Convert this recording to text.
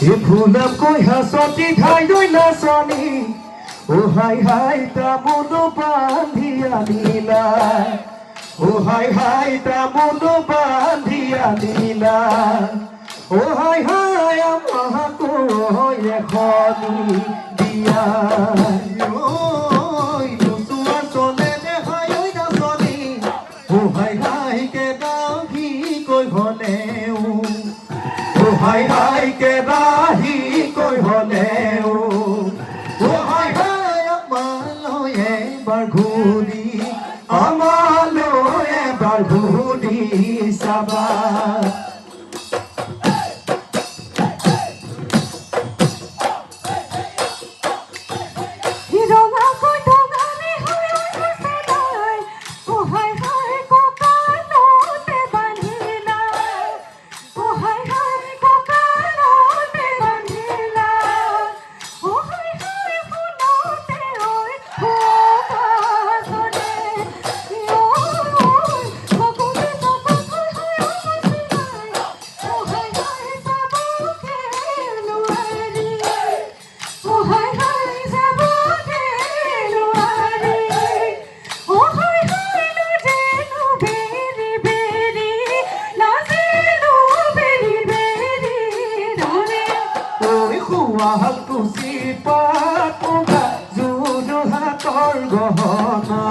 এ ফুলাম কই হাসতি ঠাই দই নাচনি ও হাই হাই তামুল বান্ধিয়া নীলা ও হাই হাই তামুল বান্ধিয়া নীলা ও হাই হাই আমাকো এখনি দিয়া ওই নুসুয়া চলে নে হাই ওই নাচনি ও হাই হাই কে দাহি কই হলেও ও হাই হাই কে দাহি কই হলেও ও হাই হাই আমালৈ এবাৰ ঘূৰি আমালৈ এবাৰ ঘূৰি চাবা কুচি পাত জুৰু হাতৰ গহনা